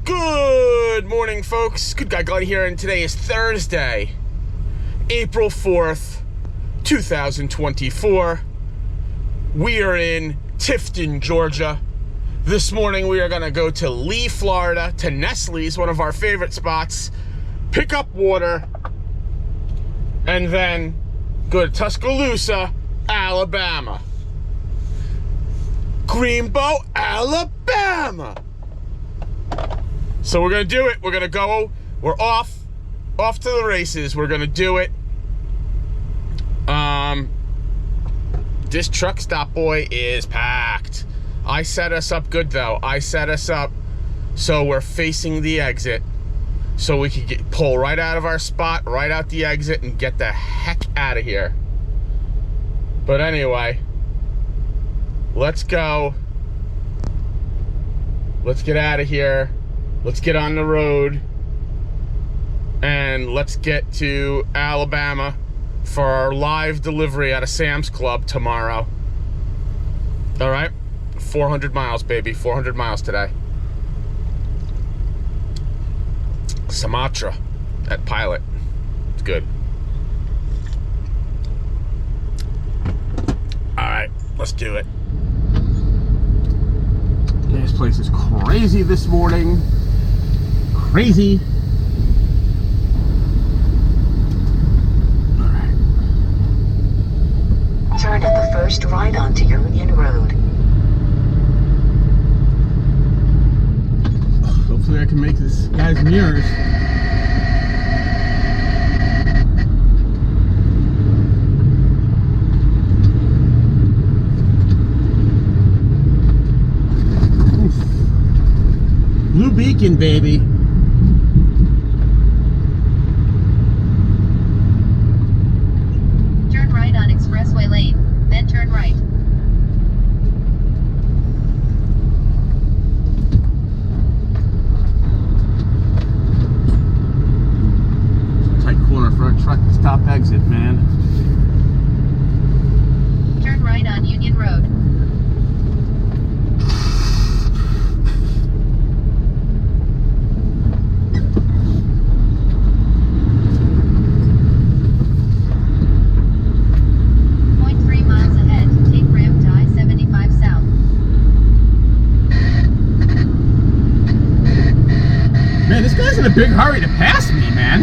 Good morning, folks. Good Guy Glenn here, and today is Thursday, April 4th, 2024. We are in Tifton, Georgia. This morning we are going to go to Lee, Florida, to Nestle's, one of our favorite spots, pick up water, and then go to Tuscaloosa, Alabama. Greenbow, Alabama. So we're going to do it. We're going to go. We're off to the races. We're going to do it. This truck stop, boy, is packed. I set us up good, though. I set us up so we're facing the exit, so we could pull right out of our spot, right out the exit, and get the heck out of here. But anyway, let's go. Let's get out of here. Let's get on the road. And let's get to Alabama for our live delivery at a Sam's Club tomorrow. All right? 400 miles, baby. 400 miles today. Sumatra at Pilot. It's good. All right, let's do it. This place is crazy this morning. Crazy. All right. Turn at the first right onto Union Road. Hopefully I can make this guy's mirrors. Blue beacon, baby. Turn right on Expressway Lane, then turn right. Tight corner for a truck stop exit, man. Turn right on Union Road. Man, this guy's in a big hurry to pass me, man.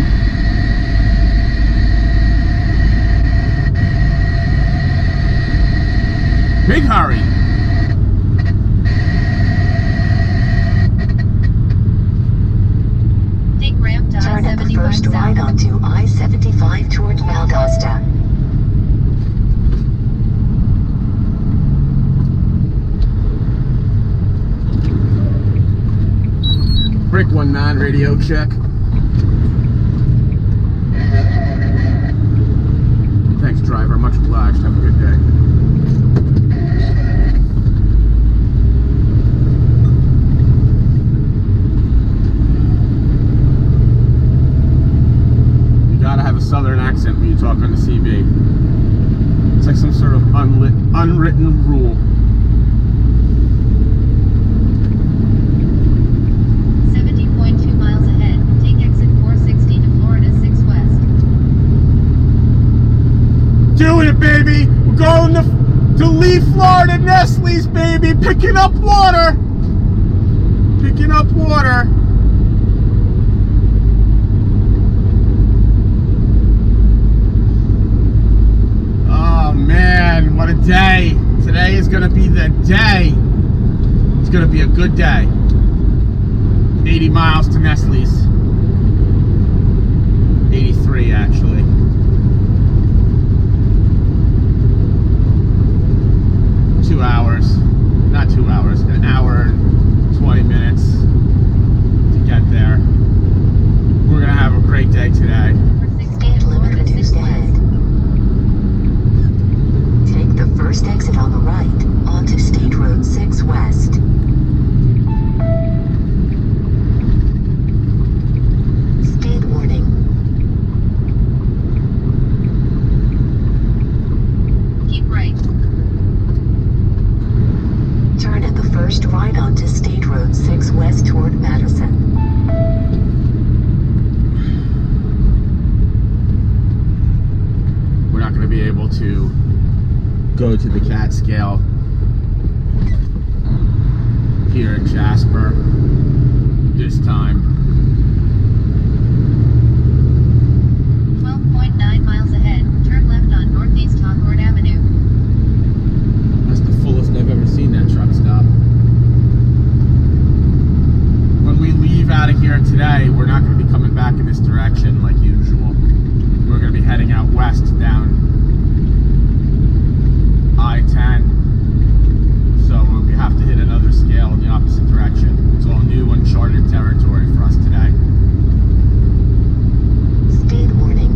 Big hurry. Take ramp to Turn at the I-75 first right south. onto I-75 towards Valdosta. Brick 19 radio check. Thanks, driver. Much obliged. Have a good day. You gotta have a southern accent when you talk on the CB. It's like some sort of unwritten rule. 70.2 miles ahead. Take exit 460 to Florida 6 West. Doing it, baby. We're going to Lee, Florida, Nestle's, baby. Picking up water. Picking up water. Oh, man. What a day. Today is going to be the day. It's going to be a good day. 80 miles to Nestle's. 83, actually. 2 hours. Not 2 hours. An hour and 20 minutes to get there. We're going to have a great day today. Speed limit reduced ahead. Take the first exit on the right onto State Road 6 West. Speed warning. Keep right. Turn at the first right onto State Road 6 West towards go to the cat scale here in Jasper this time. 12.9 miles ahead, turn left on Northeast Hawthorne Avenue. That's the fullest I've ever seen that truck stop. When we leave out of here today, we're not going to be coming back in this direction like usual. We're going to be heading out west down I-10. So we have to hit another scale in the opposite direction. It's all new, uncharted territory for us today. Speed warning.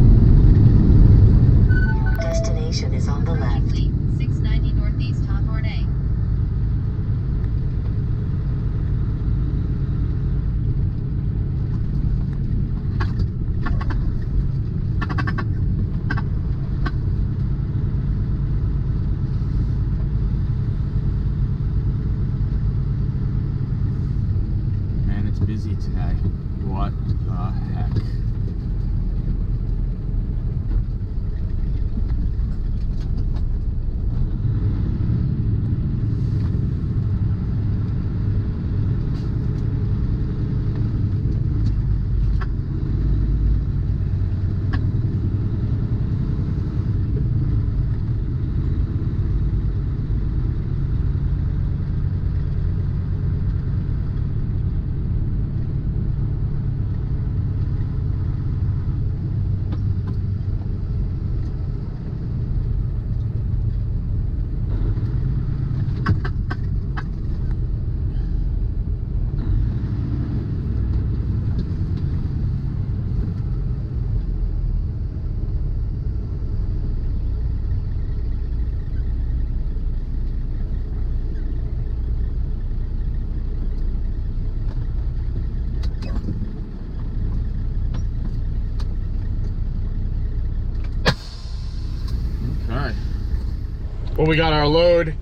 Destination is on the left. Fleet, 690 Northeast Hawthorne A. Man, it's busy today. What the heck? Well, we got our load.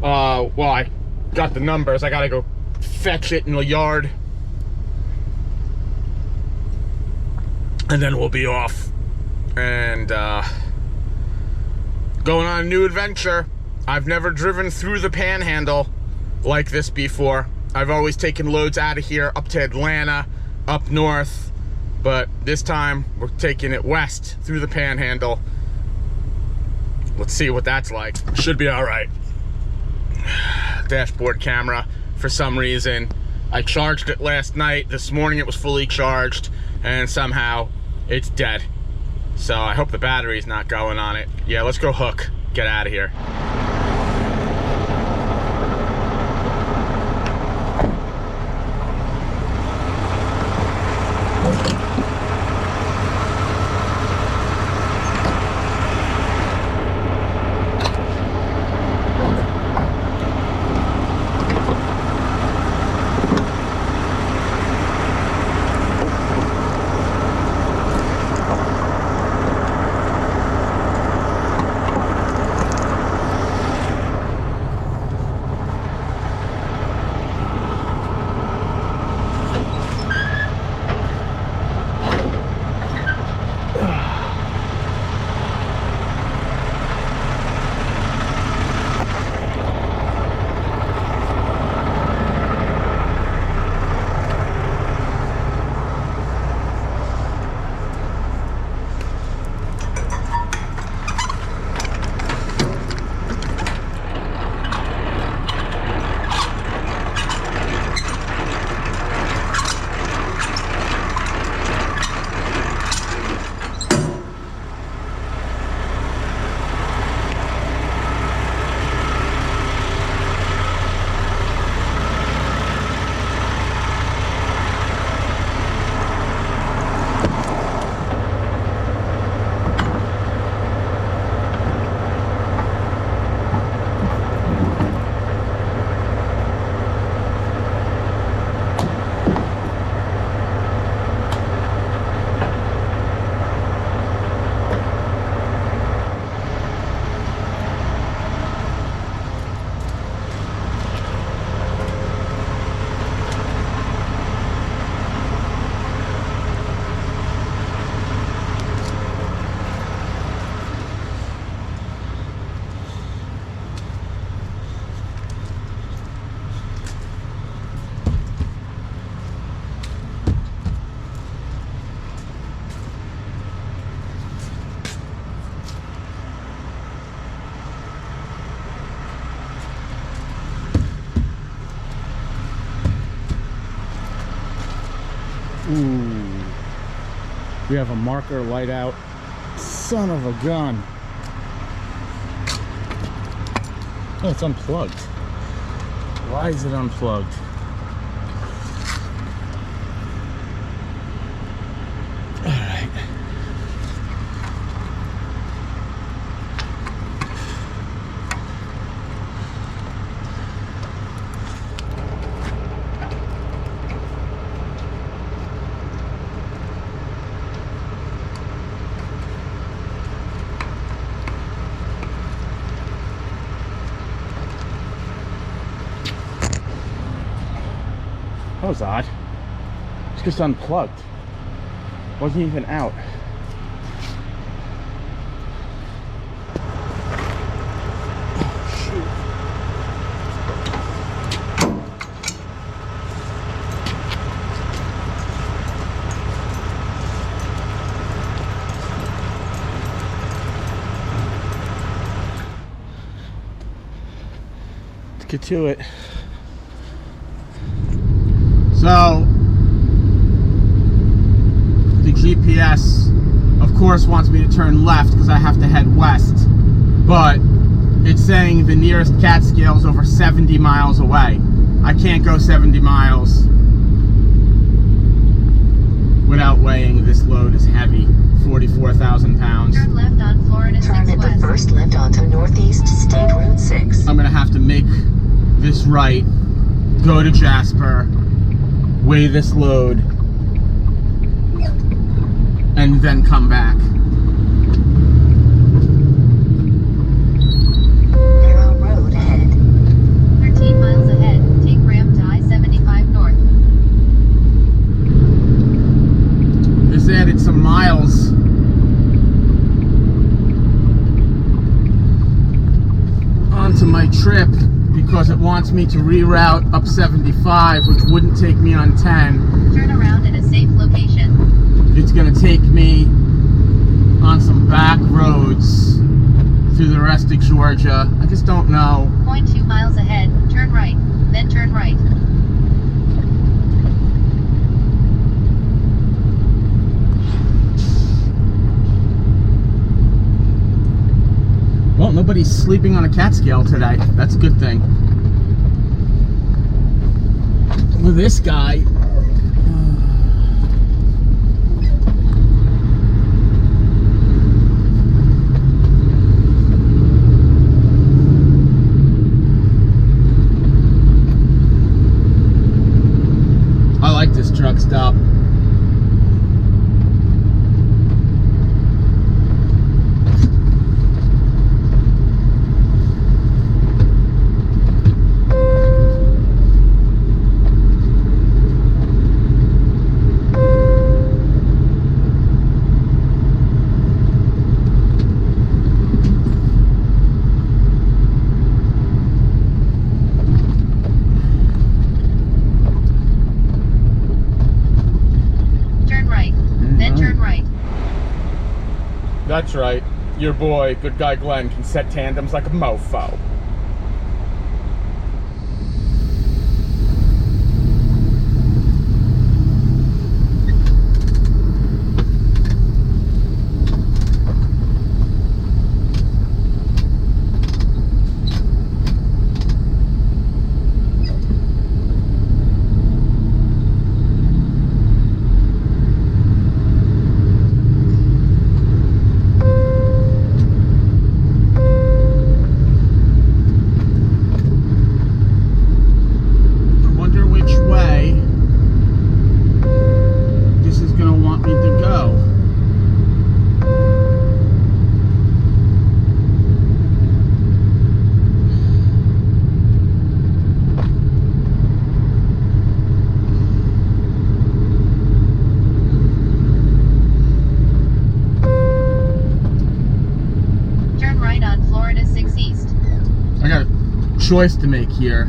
Well, I got the numbers. I gotta go fetch it in the yard. And then we'll be off. And going on a new adventure. I've never driven through the Panhandle like this before. I've always taken loads out of here up to Atlanta, up north. But this time, we're taking it west through the Panhandle. Let's see what that's like. Should be all right. Dashboard camera, for some reason, I charged it last night. This morning it was fully charged, and somehow it's dead. So I hope the battery's not going on it. Yeah, let's go hook. Get out of here. Ooh. We have a marker light out. Son of a gun. Oh, it's unplugged. Why is it unplugged? All right. That was odd. It's just unplugged. Wasn't even out. Let's get to it. So, the GPS, of course, wants me to turn left because I have to head west, but it's saying the nearest Catskill is over 70 miles away. I can't go 70 miles without weighing. This load is heavy, 44,000 pounds. Turn left on Florida 6 Turn at the West. first left onto Northeast State Road 6. I'm gonna have to make this right, go to Jasper, weigh this load, and then come back. Narrow road ahead. 13 miles ahead, take ramp to I-75 north. This added some miles. Onto my trip because it wants me to reroute up 75, which wouldn't take me on 10. Turn around at a safe location. It's gonna take me on some back roads through the rest of Georgia. I just don't know. 0.2 miles ahead, turn right, then turn right. Well, nobody's sleeping on a Catskill today. That's a good thing. With this guy, I like this truck stop. That's right. Your boy, good guy Glenn, can set tandems like a mofo. Choice to make here.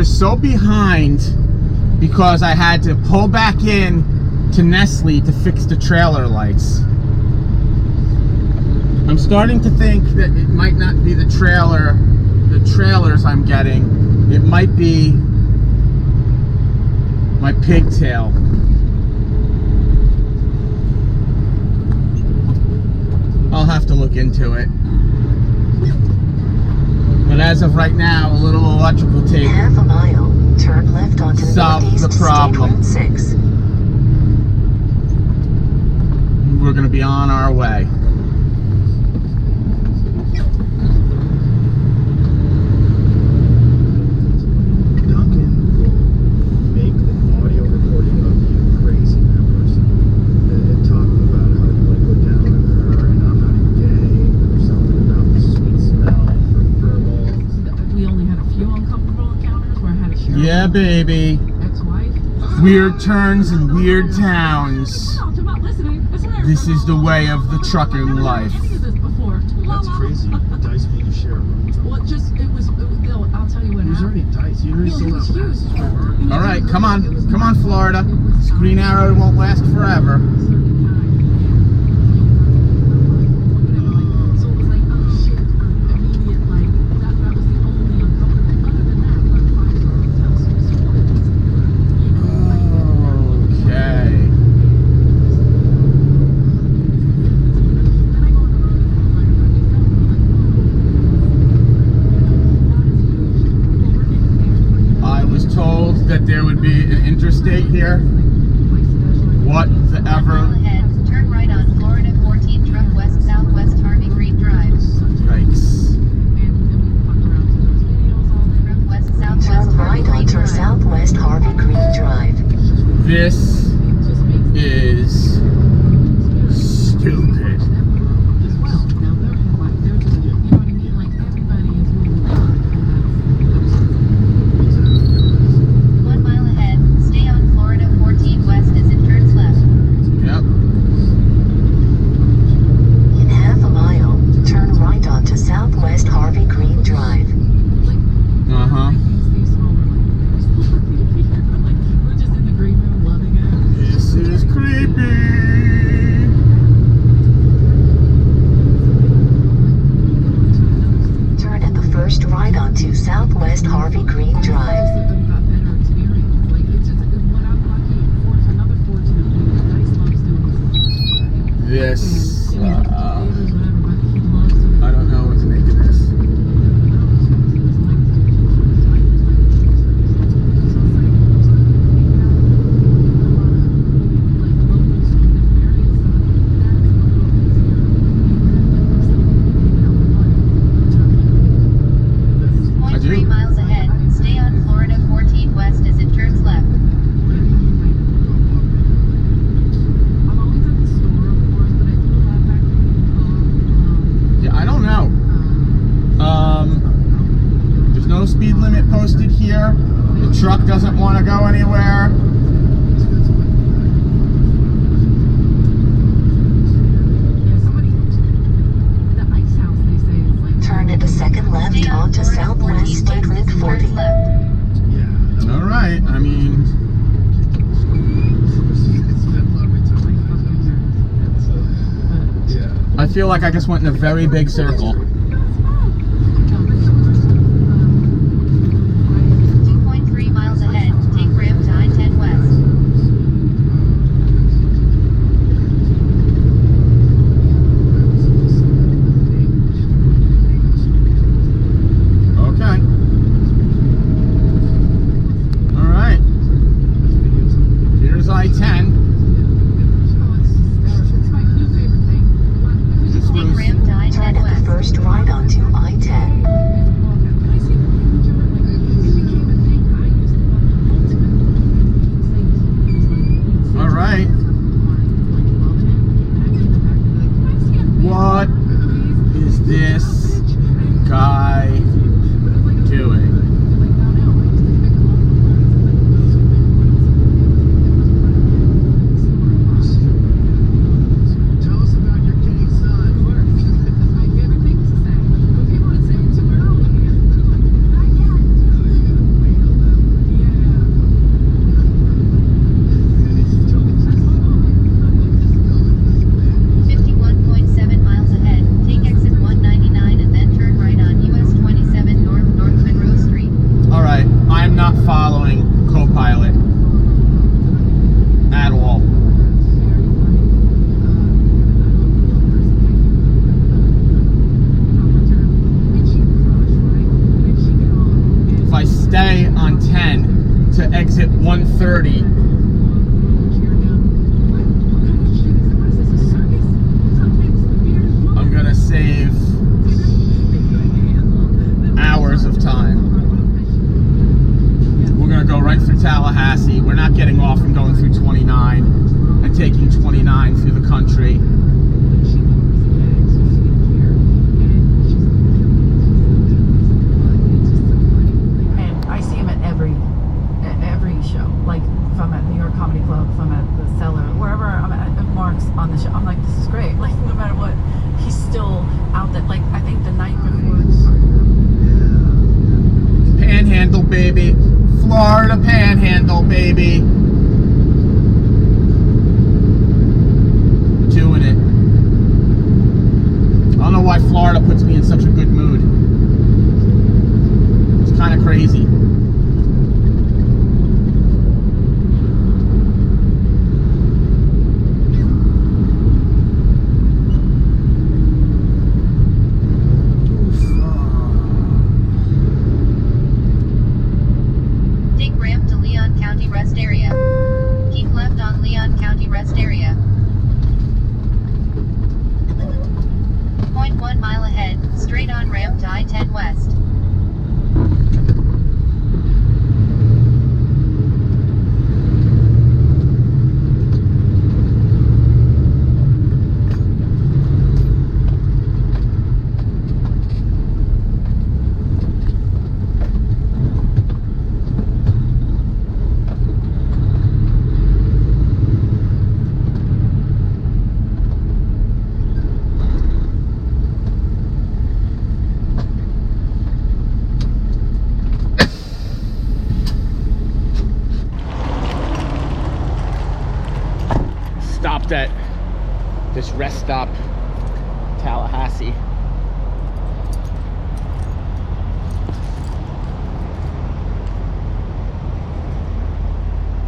so behind because I had to pull back in to Nestle to fix the trailer lights. I'm starting to think that it might not be the trailers I'm getting. It might be my pigtail. I'll have to look into it. But as of right now, a little electrical tape Half a mile, turn left onto solved Northeast the State problem. Road 6. We're gonna be on our way. Duncan will make an audio recording of you praising that person and talking about how you want to go down on her and I'm not gay or something about the sweet smell for fur balls. We only had a few uncomfortable encounters where I had to share Yeah, with baby. my ex-wife. Weird turns in weird towns. No, I'm not listening. I swear. This is the way of the trucking life. I've never done any of this before. That's crazy. Dice made you share a room. Well, it was no, I'll tell you what It was already happened. dice. You already sold out passes for her. All right, come on, Florida. This green arrow won't last forever. So it was like, oh shit, immediate, like, that was the only uncomfortable. Other than that, we're 5-star hotels, so it's supported. You know, like, Okay. then I go on the road and I find out myself, and I'm like, not as huge. Well, we're getting there. I was told that there would be an interstate here. What the 1 mile ever? ahead, turn right on Florida 14 truck west southwest Harvey Green Drive. Yikes. Truck west southwest Turn Harvey right Green onto Drive. Southwest Harvey Green Drive. This is stupid. 1 mile ahead, stay on Florida 14 west as it turns left. Yep. In half a mile, turn right onto Southwest Harvey Green Drive. Uh-huh. We're just in the green room loving it. This is creepy. Turn at the first right onto Southwest Harvey Green Drive. This, I don't know what to make of this. I do. 3 miles ahead, stay on Florida 14 west as it turns left. I'm always at the store, of course, but I do a lot back home. Yeah, I don't know. There's no speed limit posted here. The truck doesn't want to go anywhere. Yeah, somebody, the ice house, they say, is like. Turn at the second left Stay on onto Florida Southwest 14 State west Route as it 40. turns left. Yeah. All right, I mean, Yeah. I feel like I just went in a very big circle. 2.3 miles ahead, take ramp to I-10 west. Okay. All right. Here's I-10. It's my new favorite thing. This Take was ramp to Turn I-10 at the west. first right baby. Florida Panhandle, baby. Doing it. I don't know why Florida puts me in such a good mood. It's kind of crazy. Take ramp to Leon County Rest Area. Keep left on Leon County Rest Area. 0.1 mile ahead, straight on ramp to I-10 West. Stopped at this rest stop, Tallahassee.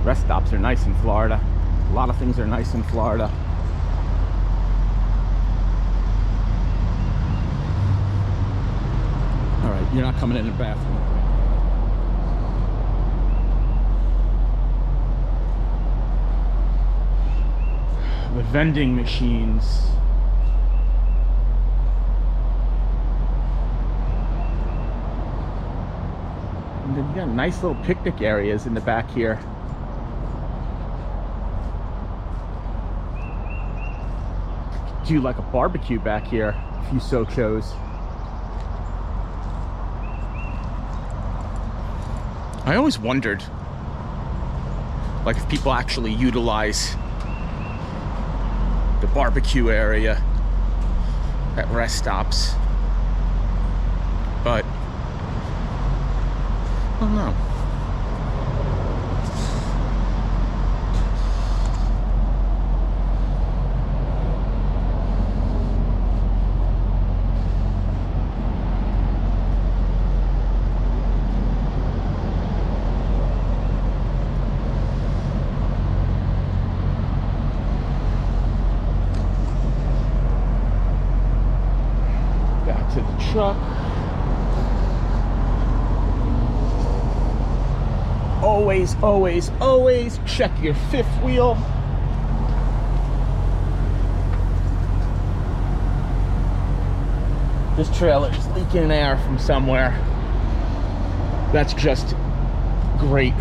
Rest stops are nice in Florida. A lot of things are nice in Florida. All right, you're not coming in the bathroom. The vending machines. And then you got nice little picnic areas in the back here. Do like a barbecue back here if you so chose. I always wondered, like, if people actually utilize the barbecue area at rest stops, but I don't know. Back to the truck. Always, always, always check your fifth wheel. This trailer is leaking air from somewhere. That's just great.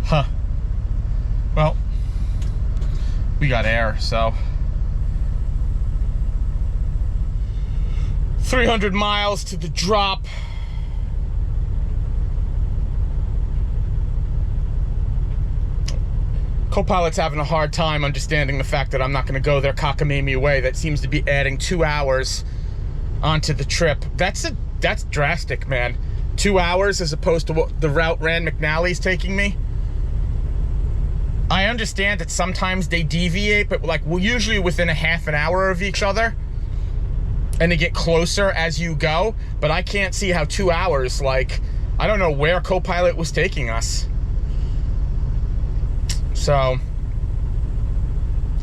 Huh. Well, we got air, so 300 miles to the drop. Co-pilot's having a hard time understanding the fact that I'm not going to go their cockamamie way. That seems to be adding 2 hours onto the trip. That's drastic, man. 2 hours as opposed to what the route Rand McNally's taking me. I understand that sometimes they deviate, but like we're usually within a half an hour of each other, and they get closer as you go. But I can't see how 2 hours, like, I don't know where co-pilot was taking us. So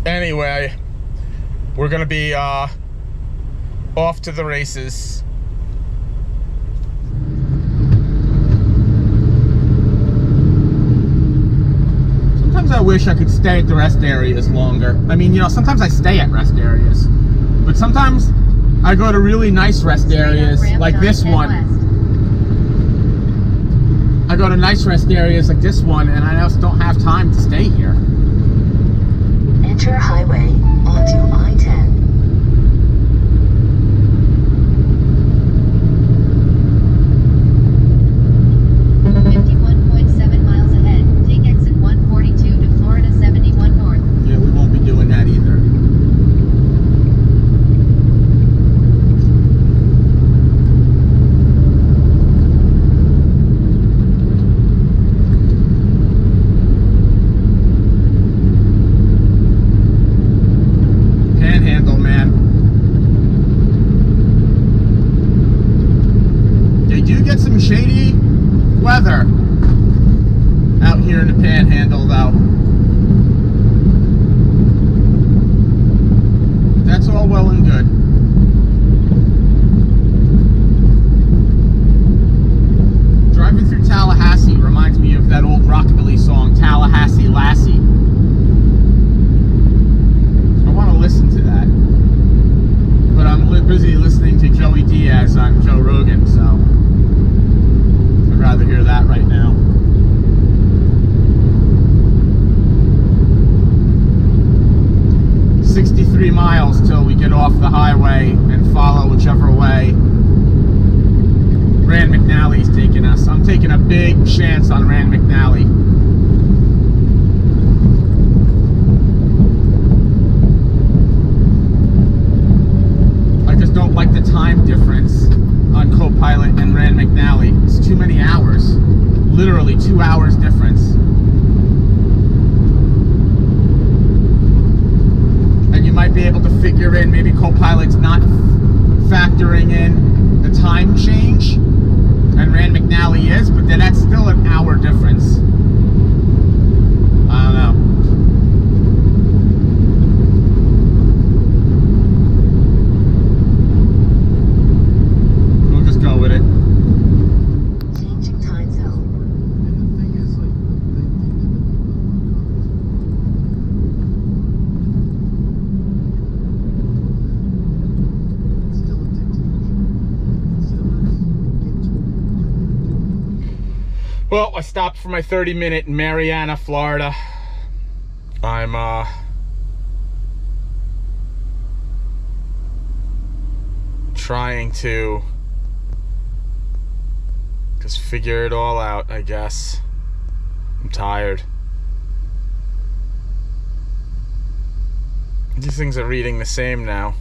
anyway, we're gonna be off to the races. Sometimes I wish I could stay at the rest areas longer. I mean, you know, sometimes I stay at rest areas, but sometimes I go to really nice rest areas like this one. I go to nice rest areas like this one, and I just don't have time to stay here. Enter highway onto I-10. 51.7 miles ahead, take exit 142 to Florida 71 North. weather out here in the Panhandle, though. That's all well and good. Driving through Tallahassee reminds me of that old rockabilly song, Tallahassee Lassie. I want to listen to that. But I'm busy listening to Joey Diaz on Joe Rogan, so I'd rather hear that right now. "63 miles till we get off the highway and follow whichever way Rand McNally's taking us. I'm taking a big chance on Rand McNally. I just don't like the time difference on Copilot and Rand McNally. It's too many hours. Literally 2 hours difference. And you might be able to figure in, maybe Copilot's not factoring in the time change, and Rand McNally is, but then that's still an hour difference. I don't know. We'll just go with it. Changing time zone. And the thing is, like, they it's still addictive. It still is. Get told what to do. Well, I stopped for my 30-minute in Marianna, Florida. I'm trying to just figure it all out, I guess. I'm tired. These things are reading the same now.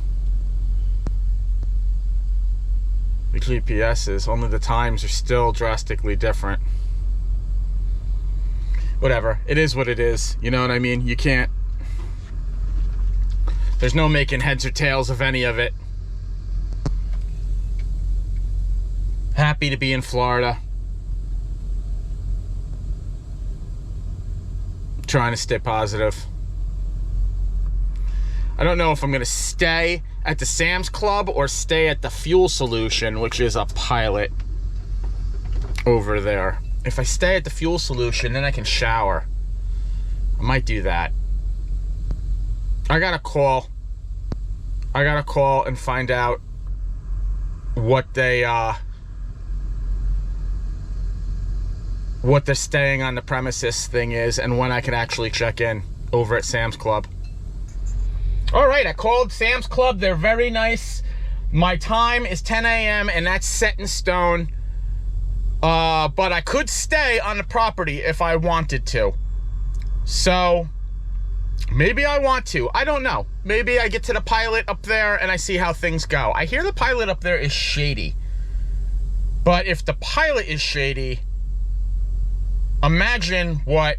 The GPSs, only the times are still drastically different. Whatever, it is what it is, you know what I mean? You can't, there's no making heads or tails of any of it. Happy to be in Florida. Trying to stay positive. I don't know if I'm gonna stay at the Sam's Club or stay at the Fuel Solution, which is a Pilot over there. If I stay at the Fuel Solution, then I can shower. I might do that. I gotta call and find out what they what the staying on the premises thing is and when I can actually check in over at Sam's Club. All right, I called Sam's Club. They're very nice. My time is 10 a.m. and that's set in stone. But I could stay on the property if I wanted to. So maybe I want to. I don't know. Maybe I get to the Pilot up there and I see how things go. I hear the Pilot up there is shady. But if the Pilot is shady, imagine what,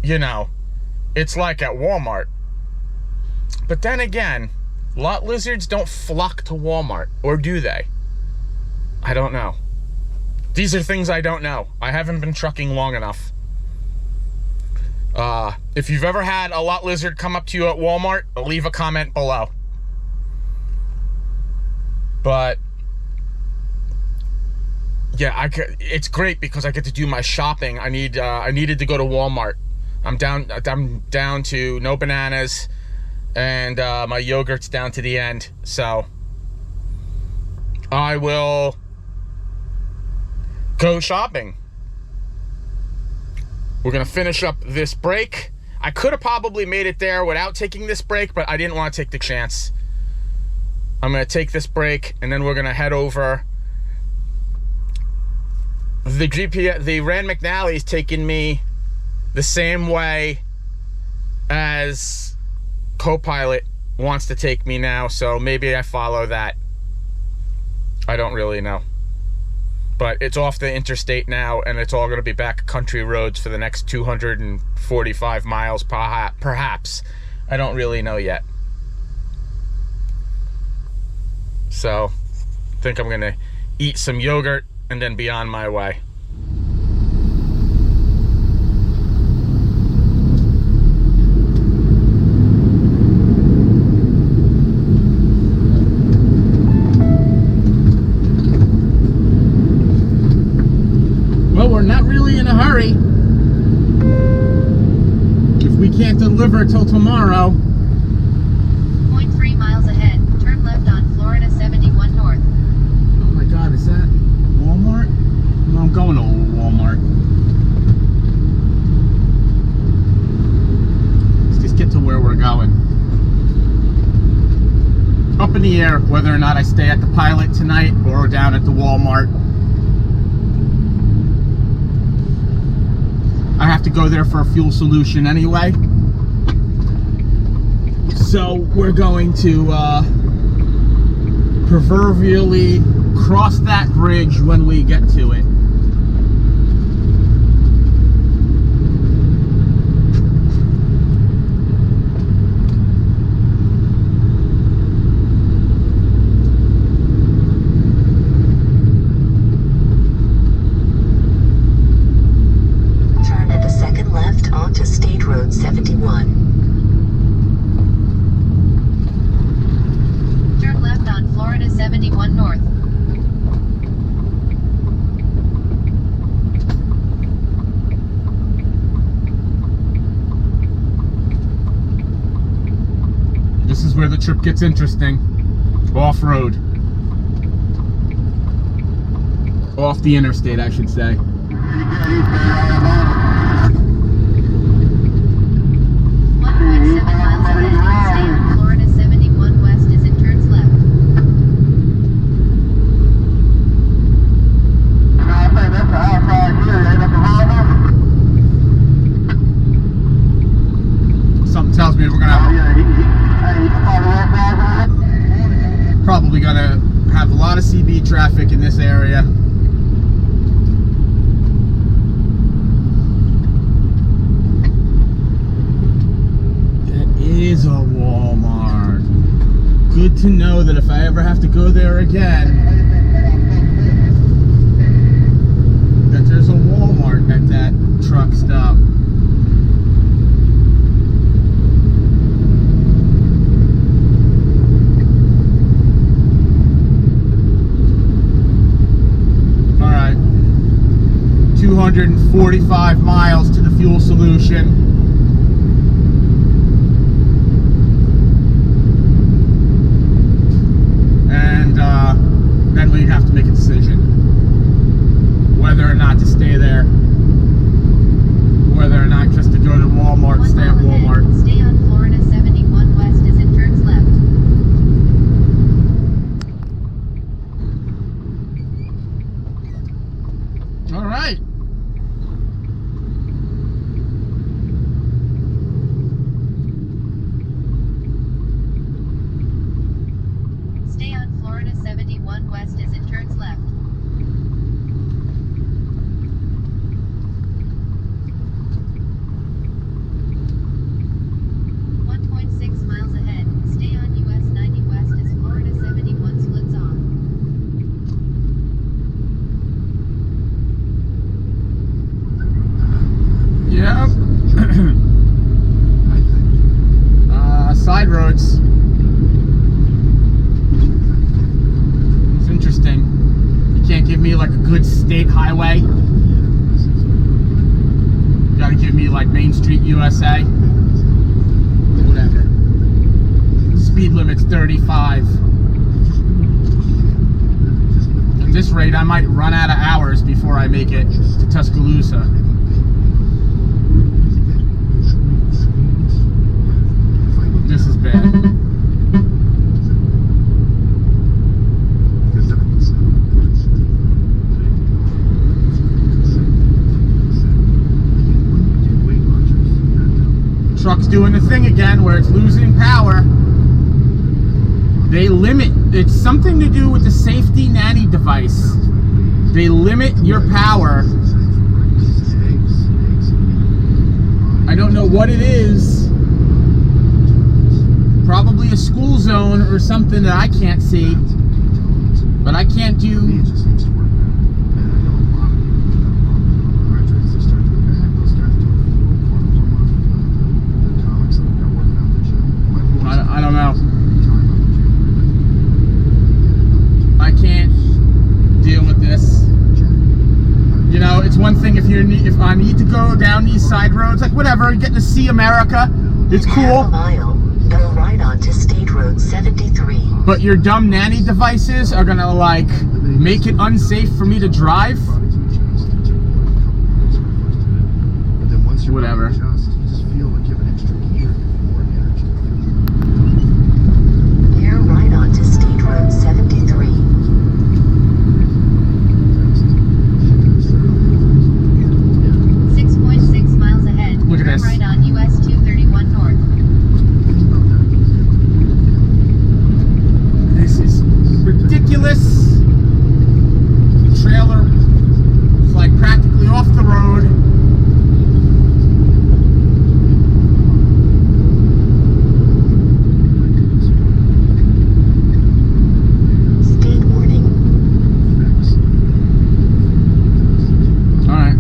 you know, it's like at Walmart. But then again, lot lizards don't flock to Walmart, or do they? I don't know. These are things I don't know. I haven't been trucking long enough. If you've ever had a lot lizard come up to you at Walmart, leave a comment below. But yeah, it's great because I get to do my shopping. I needed to go to Walmart. I'm down to no bananas, and my yogurt's down to the end. So I will go shopping. We're gonna finish up this break. I could have probably made it there without taking this break, but I didn't want to take the chance. I'm gonna take this break, and then we're gonna head over. The Rand McNally's taking me the same way as Copilot wants to take me now, so maybe I follow that. I don't really know. But it's off the interstate now, and it's all going to be back country roads for the next 245 miles, perhaps. I don't really know yet. So, I think I'm going to eat some yogurt and then be on my way. Well, we're not really in a hurry. If we can't deliver till tomorrow. 0.3 miles ahead, turn left on Florida 71 North. Oh my God, is that Walmart? No, I'm going to Walmart. Let's just get to where we're going. Up in the air whether or not I stay at the Pilot tonight or down at the Walmart. I have to go there for a fuel solution anyway. So we're going to proverbially cross that bridge when we get to it. Turn at the second left onto State Road 71. Turn left on Florida 71 North. This is where the trip gets interesting. Off-road. Off the interstate, I should say. 1.7 miles ahead, stay on Florida 71 West as it turns left. Something tells me we're probably gonna have a lot of CB traffic in this area. That is a Walmart. Good to know that if I ever have to go there again, that there's a Walmart at that truck stop. All right, 245 miles to the fuel solution. And then we have to make a decision whether or not to stay there, whether or not just to go to Walmart and stay at Walmart. Stay on Florida 71 West as it turns left. All right. Stay on Florida 71 West as it turns left. Miles ahead, stay on US 90 West as Florida 71 splits off. Yep. Side roads. It's interesting. You can't give me like a good state highway. You gotta give me like Main Street USA. Whatever. Speed limit's 35. At this rate, I might run out of hours before I make it to Tuscaloosa. This is bad. Truck's doing the thing again where it's losing power. They limit, it's something to do with the safety nanny device. They limit your power. I don't know what it is. Probably a school zone or something that I can't see. But I can't do if I need to go down these side roads, like whatever, you get to see America. It's Half a cool. mile, go right onto State Road 73. But your dumb nanny devices are gonna like make it unsafe for me to drive. But then once you're Whatever. adjust, you just feel like you have an extra gear and more energy. Bear right onto State Road 73. 6.6 miles ahead. Look at Turn this. right on US 231 North. This is ridiculous. The trailer is like practically off the road. Speed warning. All right.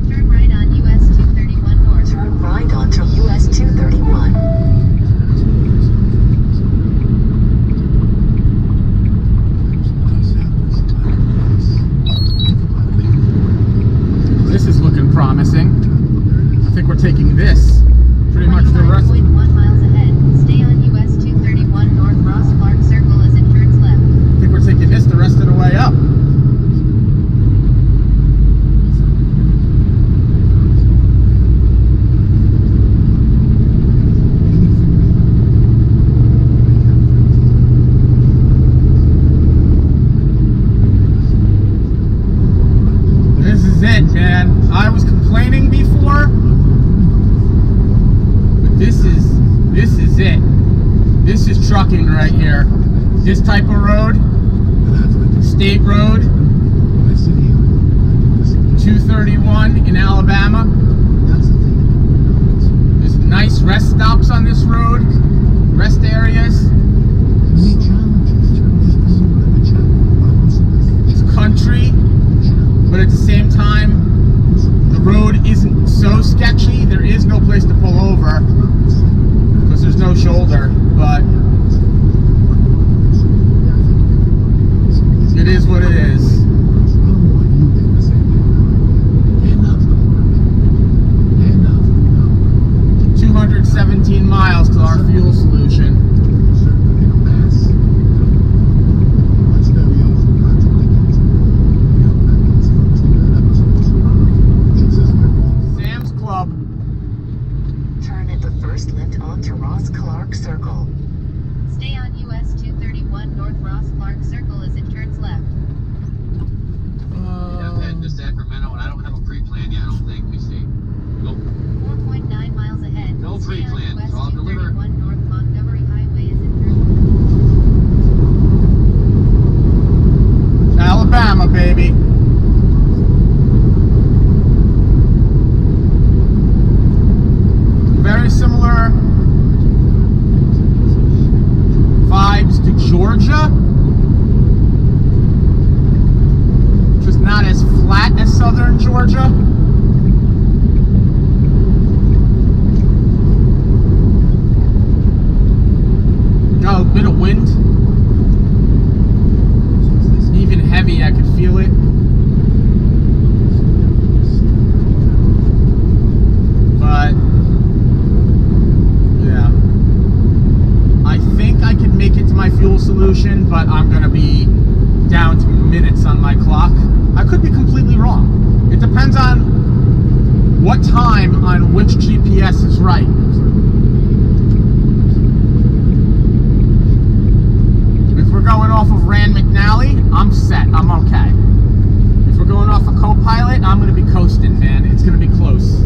Turn right on US 231 North. Turn right onto US 231. This is looking promising. I think we're taking this pretty much the rest. 25.1 miles ahead. Stay on US 231 North Ross Clark Circle as it turns left. I think we're taking this the rest of the way up. This is it, man. I was complaining before, but this is it. This is trucking right here. This type of road, state road, 231 in Alabama. There's nice rest stops on this road, rest areas. It's country, but at the same time, the road isn't so sketchy. There is no place to pull over because there's no shoulder, but it is what it is. 217 miles to our fuel solution. Sam's Club. Turn at the first left onto Ross Clark Circle. Stay on US 231 North Ross Clark Circle as it turns left. I've headed to Sacramento and I don't have a pre-plan yet, I don't think. We see. Nope. 4.9 miles ahead. No Stay on pre-plan. US So I'll deliver. 231 North Montgomery Highway as it turns Alabama, baby. Very similar vibes to Georgia. Just not as flat as southern Georgia. Got a bit of wind. Even heavy, I could feel it. But yeah, I think I could make it to my fuel solution, but I'm gonna be down to minutes on my clock. I could be completely wrong. It depends on what time on which GPS is right. If we're going off of Rand McNally, I'm set. I'm okay. If we're going off a co-pilot, I'm gonna be coasting, man. It's gonna be close.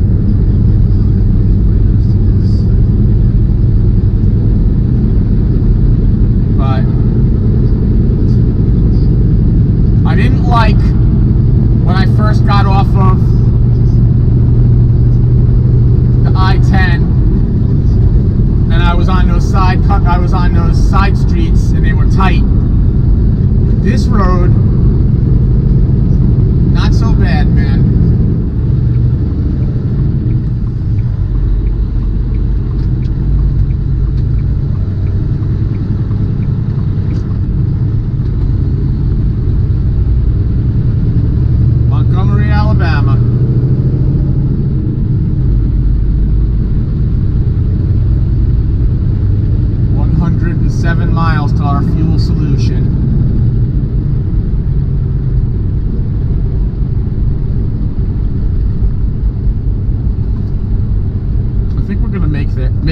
But I didn't like when I first got off of the I-10 and I was on those side streets and they were tight. But this road, not so bad, man.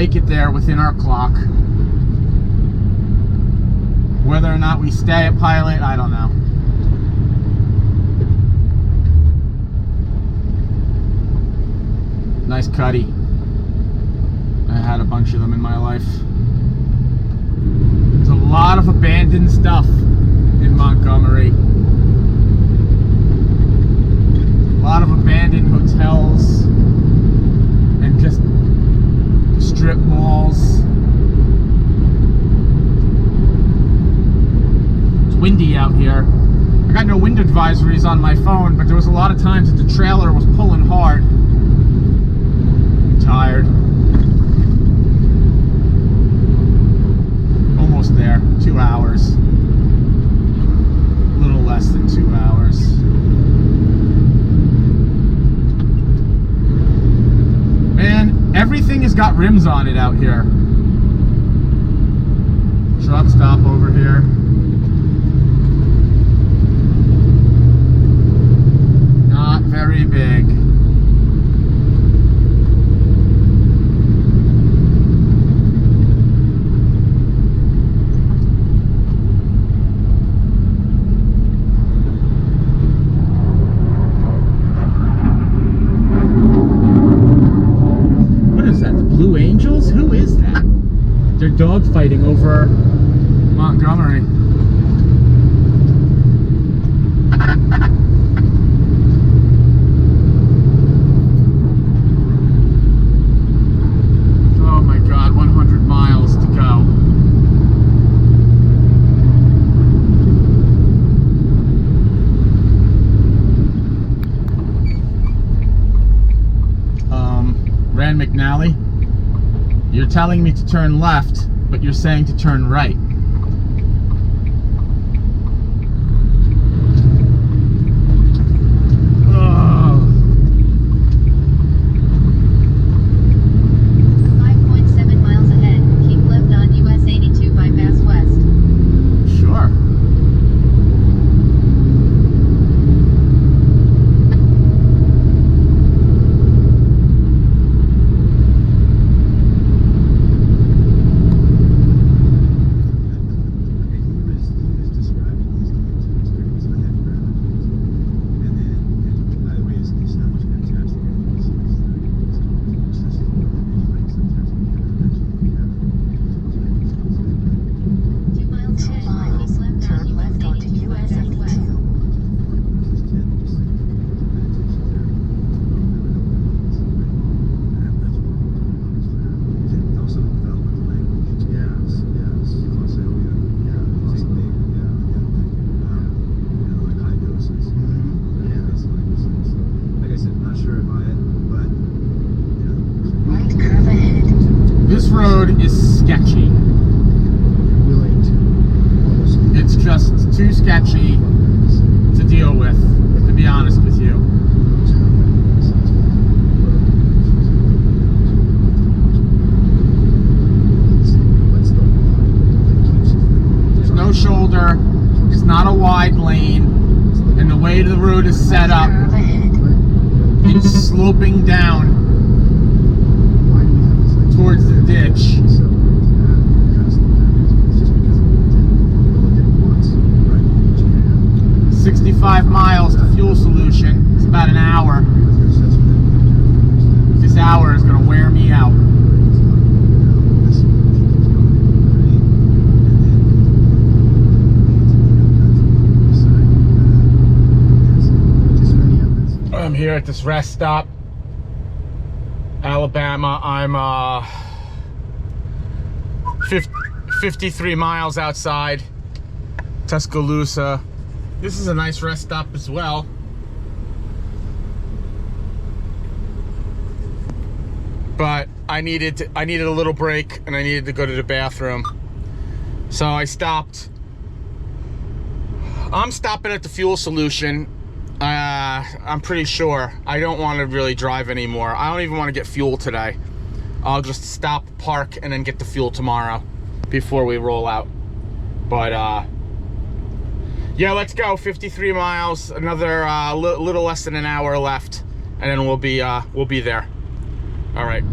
make it there within our clock. Whether or not we stay at Pilot, I don't know. Nice cutty. I had a bunch of them in my life. There's a lot of abandoned stuff in Montgomery. A lot of abandoned hotels and just strip malls. It's windy out here. I got no wind advisories on my phone, but there was a lot of times that the trailer was pulling hard. I'm tired. Almost there. 2 hours. A little less than 2 hours. Man, everything has got rims on it out here. Truck stop over here. Not very big. Who is that? They're dog fighting over Montgomery. Oh my God, 100 miles to go. Rand McNally. You're telling me to turn left, but you're saying to turn right. Oh. 5.7 miles ahead, keep left on US 82 bypass west. Sure. This road is sketchy. It's just too sketchy to deal with, to be honest with you. There's no shoulder, it's not a wide lane, and the way the road is set up, it's sloping down towards the ditch. 65 miles to fuel solution. It's about an hour. This hour is going to wear me out. I'm here at this rest stop, Alabama. I'm 53 miles outside Tuscaloosa. This is a nice rest stop as well. But I needed a little break and I needed to go to the bathroom. So I stopped. I'm stopping at the fuel solution. I'm pretty sure. I don't want to really drive anymore. I don't even want to get fuel today. I'll just stop, park, and then get the fuel tomorrow before we roll out. But yeah, let's go. 53 miles, another little less than an hour left, and then we'll be there. All right.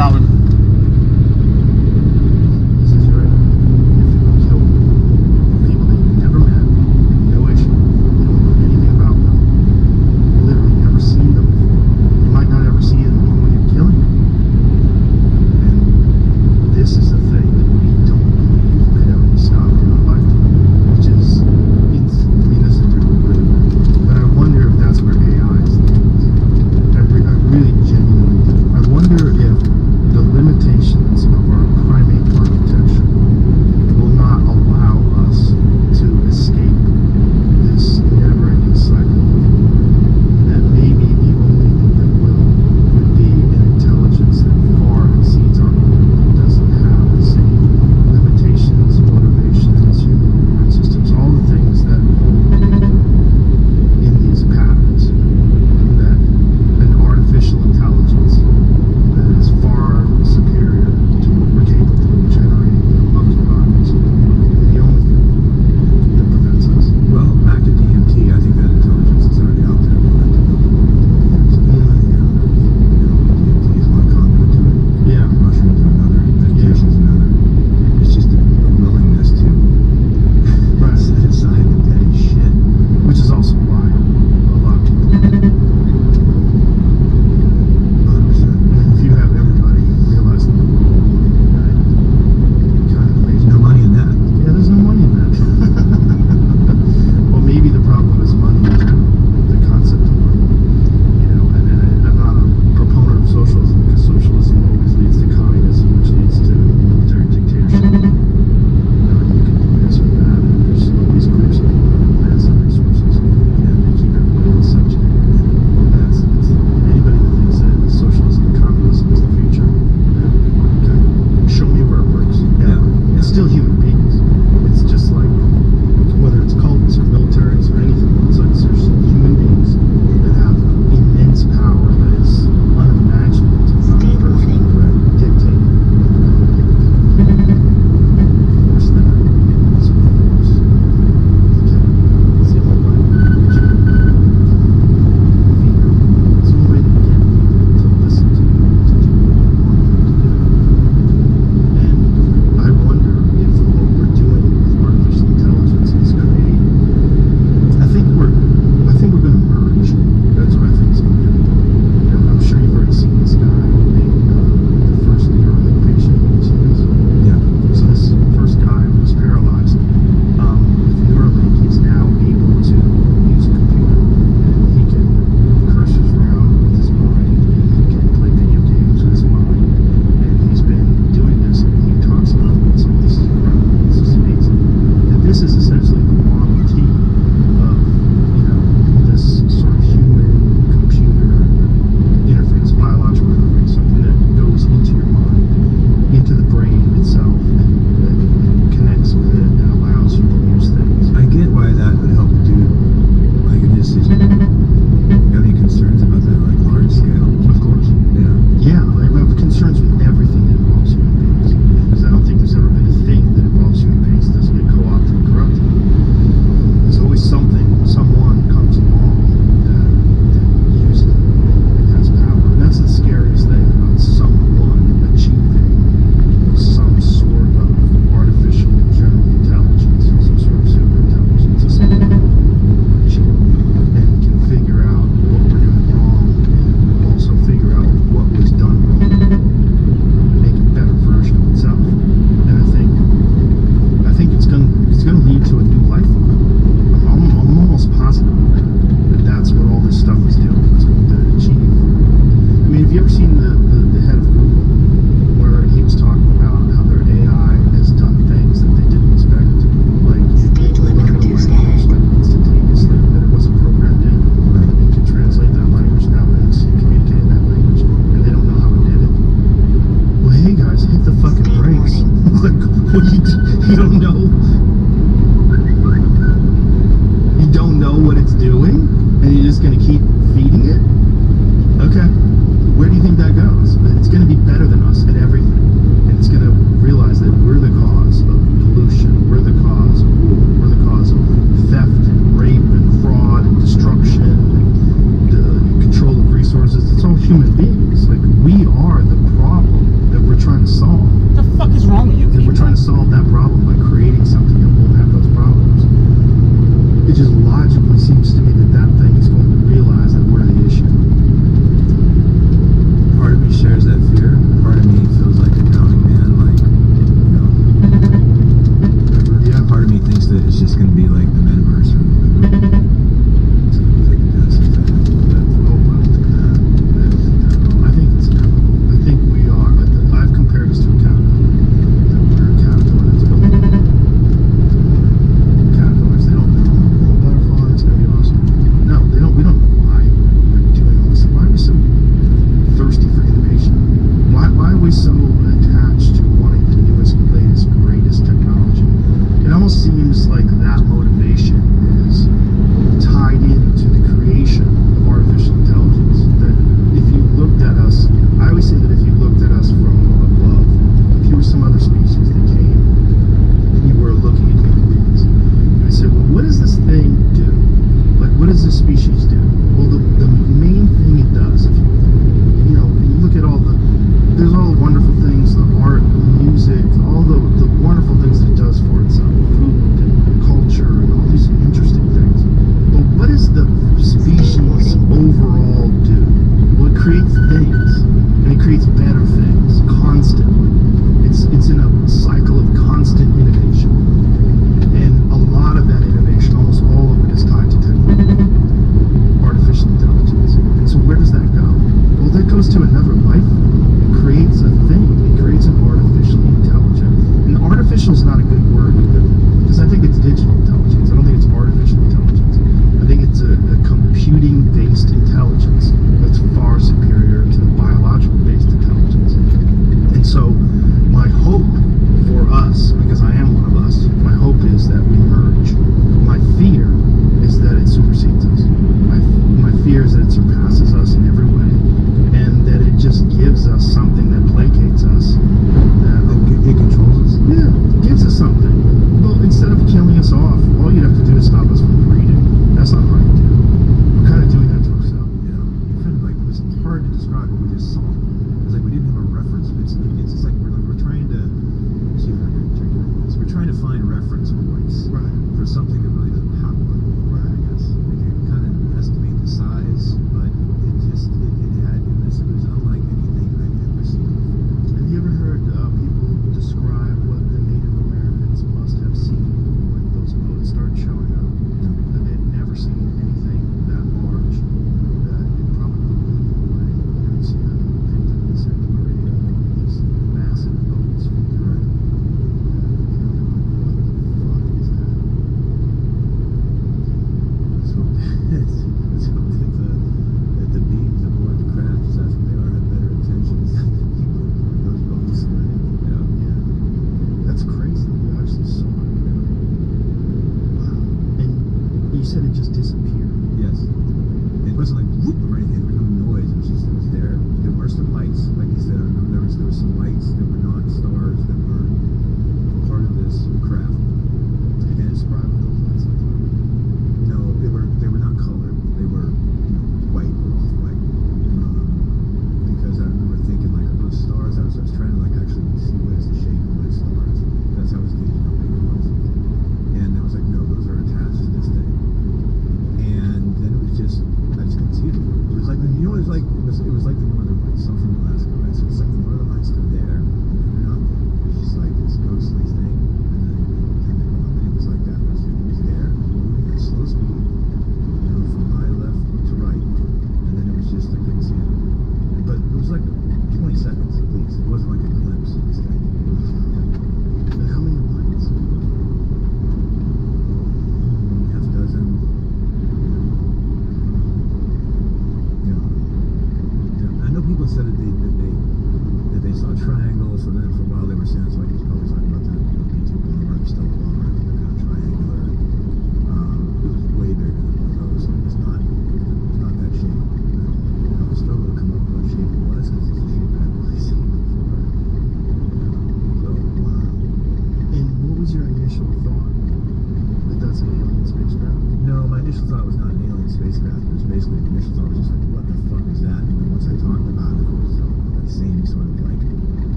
coming. This is your end. If it will kill people that you've never met, no issue. You don't know anything about them. You literally never seen them before. You might not ever see them even when you're killing them. And this is the thing that we don't believe could ever be stopped in our lifetime, which is, I mean, this is really bad. But I wonder if that's where AI is leading. I really genuinely do. I wonder if the limitations of our primate architecture will not allow us to escape this never-ending cycle. That maybe the only thing that would be an intelligence that far exceeds our own, that doesn't have the same limitations, motivations, human immune systems, all the things that hold in these patterns. That an artificial intelligence that is far superior to what we're capable of generating in our monkey bodies will be the only thing that prevents us. Well, back to DMT, I think that intelligence is already out there. We'll have to build a world with DMT. DMT is one conduit to it. Yeah. Mushrooms are another. Meditation is another. It's just a willingness to set aside the petty shit. Which is also why a lot of people, 100%. if you have everybody realize that the world will one day unite, kind of There's amazing. no money in that. Yeah, there's no money in that. Well, maybe the problem is money in general, the concept of money. You know, and I'm not a proponent of socialism, because socialism always leads to communism, which leads to military dictatorship. You can do this or that, and there's always groups of people with massive resources, and they keep everybody subject. It's anybody that thinks that socialism and communism is the future. Okay, show me where it works. Yeah. It's still human beings. It's just like, whether it's cults or militaries or anything, it's like there's human beings that have immense power that is unimaginable to the common person, dictating force that. So force. It's the only way. Fear. It's the only way to get people to listen to you, to do what you want them to do. And I wonder if what we're doing with artificial intelligence is creating. I think we're going to merge. That's what I think is going to happen. You know, I'm sure you've already seen this guy being the first Neuralink patient. You've seen this? Yeah. So this first guy was paralyzed. With Neuralink, he's now able to use a computer, and he can move cursors around with his mind, and he can play video games with his mind. And he's been doing this, and he talks about this. Oh, this is incredible. This is amazing. And this is essentially the Model T of, you know, this sort of human-computer interface, biological interface, something that goes into your mind, into the brain itself, and connects with it and allows you to use things. I get why that would help do. Like, it just is. You have any concerns about that, like, large scale? Of course. Yeah. Yeah, I have concerns with everything that involves human beings, because I don't think there's ever been a thing that involves human beings that doesn't get co-opted and corrupted. There's always something, someone comes along that uses it and has power. And that's the scariest thing about someone achieving some sort of artificial general intelligence, some sort of super intelligence, a someone and can figure out what we're doing wrong, and also figure out what was done wrong and make a better version of itself. And I think it's gonna lead to a new life form. I'm almost positive that that's what all this stuff is doing. It's going to achieve. I mean, have you ever seen the head of Google, where he was talking about how their AI has done things that they didn't expect, like Speed limit reduced ahead. like instantaneously, that it wasn't programmed in. It can translate that language now, and it's communicating that language, and they don't know how it did it. Well, hey guys, hit the fucking Speed brakes. warning. Like, what you don't know? You don't know what it's doing, and you're just gonna keep feeding it? Okay. Where do you think that goes? It's gonna be better than us at everything. And it's gonna realize that we're the cause of pollution, we're the cause of war, we're the cause of theft and rape and fraud and destruction and the control of resources. It's all human beings. Like, we are the problem. solve that problem by creating something that won't have those problems. It just logically seems to me that that thing is going to realize that we're the issue. Part of me shares that fear. Part of me feels like a drowning man, like, you know. Yeah. Part of me thinks that it's just going to be like the metaverse. Or it's going to be like a Mass Effect. Oh, I don't think that. I don't think that at all. I think it's inevitable. I think we are. I've compared us to a caterpillar. That we're a caterpillar that's building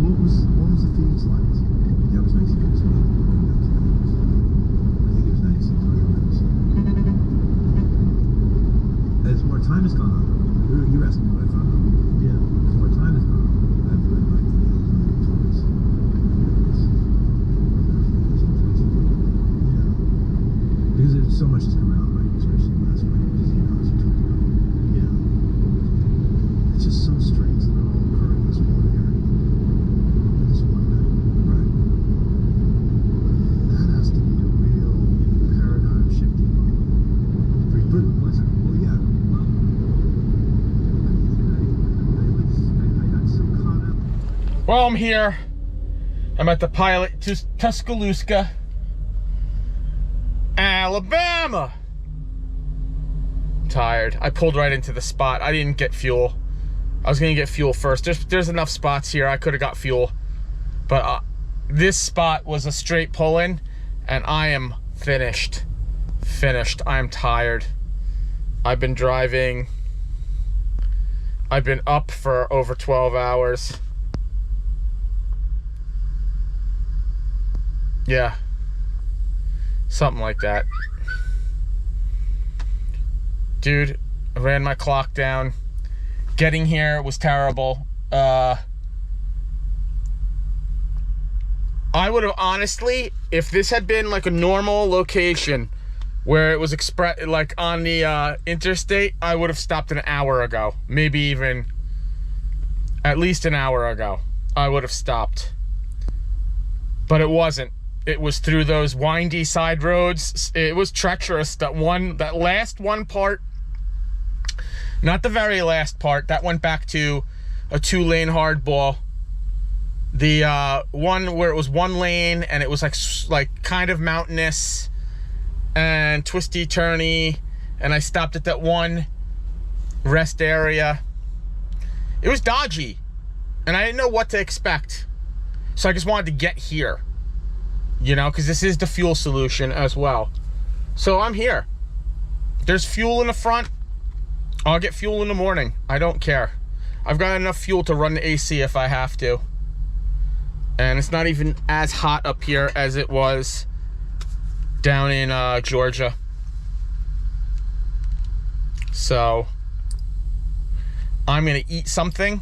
What was the Phoenix Lights? That was 1996. I think it was 96. As more time has gone on, you were asking me what I thought. Yeah. As more time has gone on, I've like the needles moving towards Yeah. because there's so much has come out, right? Especially the last 5 years, you know, as you talked about. Yeah. It's just so strange that it all occurred in this one area. In this one night. Right. That has to be a real paradigm shifting moment for you. But was it? Well, yeah. Well, I got so caught up. Well, I'm here. I'm at the pilot to Tuscaloosa, Alabama. Tired. I pulled right into the spot. I didn't get fuel. I was gonna get fuel first. There's enough spots here. I could have got fuel, but this spot was a straight pull-in, and I am finished. I am tired. I've been driving. I've been up for over 12 hours. Yeah. Something like that. Dude, I ran my clock down. Getting here was terrible. I would have honestly, if this had been like a normal location where it was like on the interstate, I would have stopped an hour ago. Maybe even at least an hour ago. I would have stopped. But it wasn't. It was through those windy side roads. It was treacherous. That last one part, not the very last part, that went back to a 2-lane hardball. The one where it was 1 lane and it was like kind of mountainous and twisty turny, and I stopped at that one rest area. It was dodgy and I didn't know what to expect, so I just wanted to get here, you know, because this is the fuel solution as well. So I'm here. There's fuel in the front. I'll get fuel in the morning. I don't care. I've got enough fuel to run the AC if I have to. And it's not even as hot up here as it was down in Georgia. So I'm gonna eat something,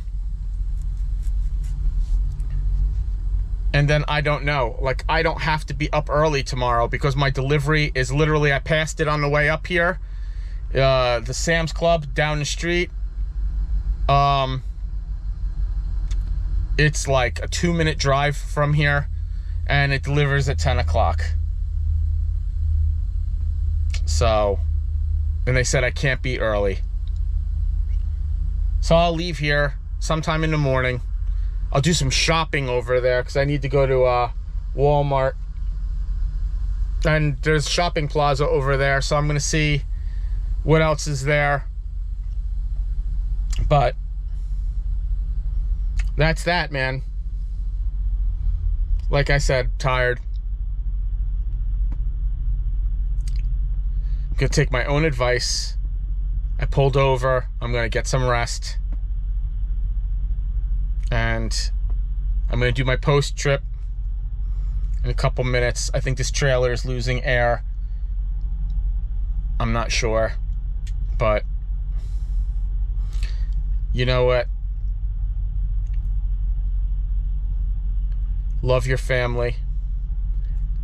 and then I don't know, like I don't have to be up early tomorrow because my delivery is literally, I passed it on the way up here, the Sam's Club down the street. It's like a 2-minute drive from here, and it delivers at 10 o'clock. So, and they said I can't be early. So I'll leave here sometime in the morning. I'll do some shopping over there because I need to go to Walmart. And there's a shopping plaza over there, so I'm going to see what else is there. But that's that, man. Like I said, tired. I'm gonna take my own advice. I pulled over. I'm gonna get some rest. And I'm gonna do my post trip in a couple minutes. I think this trailer is losing air. I'm not sure. But you know what? Love your family.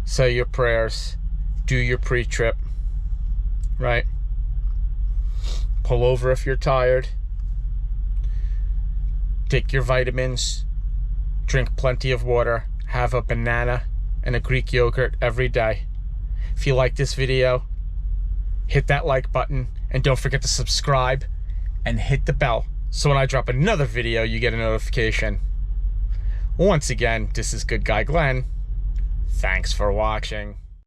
Say your prayers. Do your pre-trip. Right? Pull over if you're tired. Take your vitamins. Drink plenty of water. Have a banana and a Greek yogurt every day. If you like this video, hit that like button, and don't forget to subscribe and hit the bell so when I drop another video you get a notification. Once again, this is Good Guy Glenn. Thanks for watching.